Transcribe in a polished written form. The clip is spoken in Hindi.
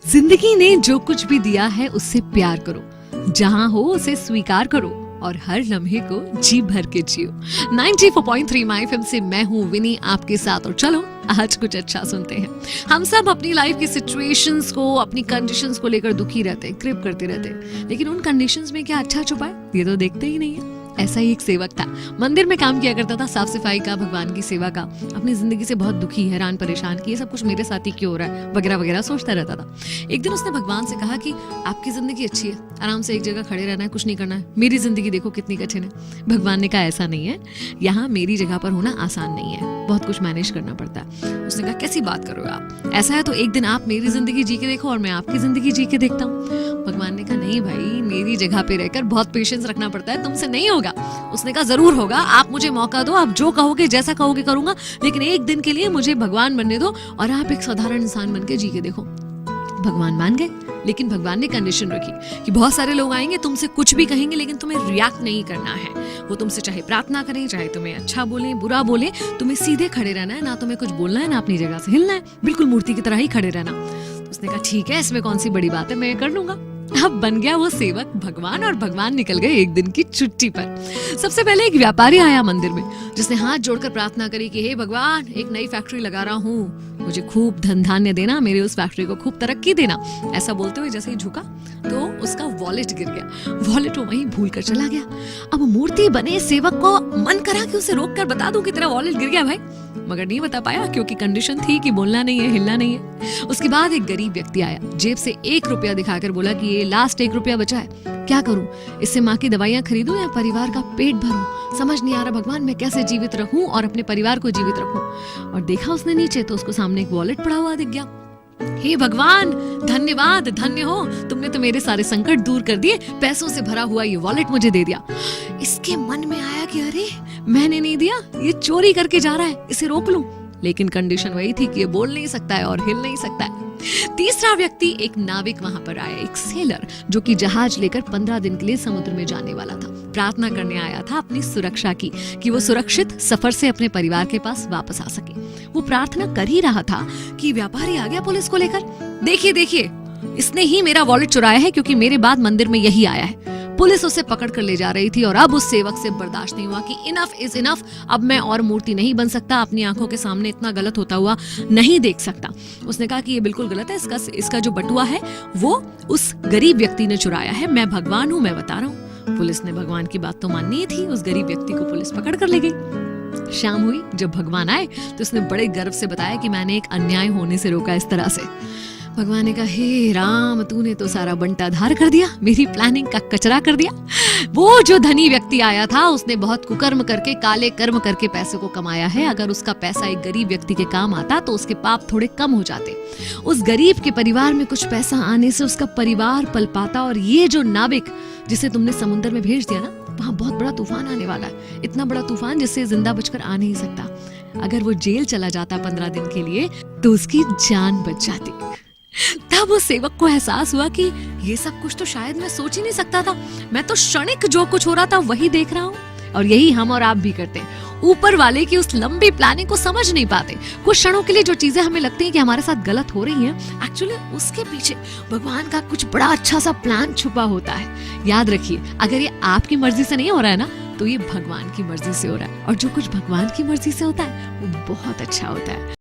जिंदगी ने जो कुछ भी दिया है उससे प्यार करो, जहां हो उसे स्वीकार करो और हर लम्हे को जी भर के जियो। 94.3 माय एफएम से मैं हूँ विनी आपके साथ। और चलो आज कुछ अच्छा सुनते हैं। हम सब अपनी लाइफ की सिचुएशंस को, अपनी कंडीशंस को लेकर दुखी रहते हैं, क्रिप करते रहते हैं, लेकिन उन कंडीशंस में क्या अच्छा छुपा है ये तो देखते ही नहीं है। ऐसा ही एक सेवक था, मंदिर में काम किया करता था, साफ सफाई का, भगवान की सेवा का। अपनी जिंदगी से बहुत दुखी, हैरान, परेशान कि ये सब कुछ मेरे साथ ही क्यों हो रहा है वगैरह वगैरह सोचता रहता था। एक दिन उसने भगवान से कहा कि आपकी जिंदगी अच्छी है, आराम से एक जगह खड़े रहना है, कुछ नहीं करना है, मेरी जिंदगी देखो कितनी कठिन है। भगवान ने कहा ऐसा नहीं है, यहाँ मेरी जगह पर होना आसान नहीं है, बहुत कुछ मैनेज करना पड़ता है। उसने कहा कैसी बात करो आप, ऐसा है तो एक दिन आप मेरी जिंदगी जी के देखो और मैं आपकी जिंदगी जी के देखता हूँ। भगवान ने कहा नहीं भाई, मेरी जगह पे रहकर बहुत पेशेंस रखना पड़ता है, तुमसे नहीं होगा। उसने कहा जरूर होगा, आप मुझे मौका दो, आप जो कहोगे जैसा कहोगे करूंगा, लेकिन एक दिन के लिए मुझे भगवान बनने दो और आप एक साधारण इंसान बन के जी के देखो। भगवान मान गए, लेकिन भगवान ने कंडीशन रखी कि बहुत सारे लोग आएंगे, तुमसे कुछ भी कहेंगे, लेकिन तुम्हें रिएक्ट नहीं करना है। वो तुमसे चाहे प्रार्थना करें, चाहे तुम्हें अच्छा बोले, बुरा बोले, तुम्हें सीधे खड़े रहना है, ना तुम्हें कुछ बोलना है, ना अपनी जगह से हिलना है, बिल्कुल मूर्ति की तरह ही खड़े रहना। उसने कहा ठीक है, इसमें कौन सी बड़ी बात है, मैं कर लूंगा। अब बन गया वो सेवक भगवान, और भगवान निकल गए एक दिन की छुट्टी पर। सबसे पहले एक व्यापारी आया मंदिर में, जिसने हाथ जोड़कर प्रार्थना करी कि हे भगवान, एक नई फैक्ट्री लगा रहा हूँ, मुझे खूब धन धान्य देना, मेरे उस फैक्ट्री को खूब तरक्की देना। ऐसा बोलते हुए जैसे ही झुका तो उसका वॉलेट गिर गया, वॉलेट वो वहीं भूल कर चला गया। अब मूर्ति बने सेवक को मन करा कि उसे रोक कर बता दूं कि तेरा वॉलेट गिर गया भाई, मगर नहीं बता पाया क्योंकि कंडीशन थी कि बोलना नहीं है, हिलना नहीं है। उसके बाद एक गरीब व्यक्ति आया, जेब से 1 रुपया दिखाकर बोला कि ये लास्ट 1 रुपया बचा है, क्या करूं, इससे माँ की दवाइयां खरीदूं या परिवार का पेट भरूं, समझ नहीं आ रहा भगवान, मैं कैसे जीवित रहूं और अपने परिवार को जीवित रखूं। और देखा उसने नीचे तो उसको सामने एक वॉलेट पड़ा हुआ दिख गया। हे भगवान, धन्यवाद, धन्य हो, तुमने तो मेरे सारे संकट दूर कर दिए, पैसों से भरा हुआ ये वॉलेट मुझे दे दिया। इसके मन में आया कि अरे मैंने नहीं दिया, ये चोरी करके जा रहा है, इसे रोक लूं, लेकिन कंडीशन वही थी कि ये बोल नहीं सकता है और हिल नहीं सकता है। तीसरा व्यक्ति एक नाविक वहां पर आया, एक सेलर, जो कि जहाज लेकर 15 दिन के लिए समुद्र में जाने वाला था। प्रार्थना करने आया था अपनी सुरक्षा की, कि वो सुरक्षित सफर से अपने परिवार के पास वापस आ सके। वो प्रार्थना कर ही रहा था कि व्यापारी आ गया पुलिस को लेकर। देखिए देखिए, इसने ही मेरा वॉलेट चुराया है, क्योंकि मेरे बाद मंदिर में यही आया है। पुलिस उसे पकड़ कर ले जा रही थी और अब उस सेवक से बर्दाश्त नहीं हुआ कि इनफ इज इनफ, अब मैं और मूर्ति नहीं बन सकता, अपनी आंखों के सामने इतना गलत होता हुआ नहीं देख सकता। उसने कहा कि ये बिल्कुल गलत है, इसका जो बटुआ है वो उस गरीब व्यक्ति ने चुराया है, मैं भगवान हूं, मैं बता रहा हूँ। पुलिस ने भगवान की बात तो माननी ही थी, उस गरीब व्यक्ति को पुलिस पकड़ कर ले गई। शाम हुई, जब भगवान आए तो उसने बड़े गर्व से बताया कि मैंने एक अन्याय होने से रोका इस तरह से। भगवान ने कहा हे राम, तूने तो सारा बंटाधार कर दिया, मेरी प्लानिंग का कचरा कर दिया। वो जो धनी व्यक्ति आया था उसने बहुत कुकर्म करके, काले कर्म करके पैसे को कमाया है। अगर उसका पैसा एक गरीब व्यक्ति के काम आता तो उसके पाप थोड़े कम हो जाते। उस गरीब के परिवार में कुछ पैसा आने से उसका परिवार पल पाता। और ये जो नाविक जिसे तुमने समुद्र में भेज दिया ना, वहां बहुत बड़ा तूफान आने वाला है, इतना बड़ा तूफान जिससे जिंदा बचकर आ नहीं सकता। अगर वो जेल चला जाता 15 दिन के लिए तो उसकी जान बच जाती। तब उस सेवक को एहसास हुआ कि ये सब कुछ तो शायद मैं सोच ही नहीं सकता था, मैं तो क्षणिक जो कुछ हो रहा था वही देख रहा हूँ। और यही हम और आप भी करते हैं, ऊपर वाले की उस लंबी प्लानिंग को समझ नहीं पाते। कुछ क्षणों के लिए जो चीजें हमें लगती हैं कि हमारे साथ गलत हो रही हैं, एक्चुअली उसके पीछे भगवान का कुछ बड़ा अच्छा सा प्लान छुपा होता है। याद रखिए, अगर ये आपकी मर्जी से नहीं हो रहा है ना, तो ये भगवान की मर्जी से हो रहा है, और जो कुछ भगवान की मर्जी से होता है वो बहुत अच्छा होता है।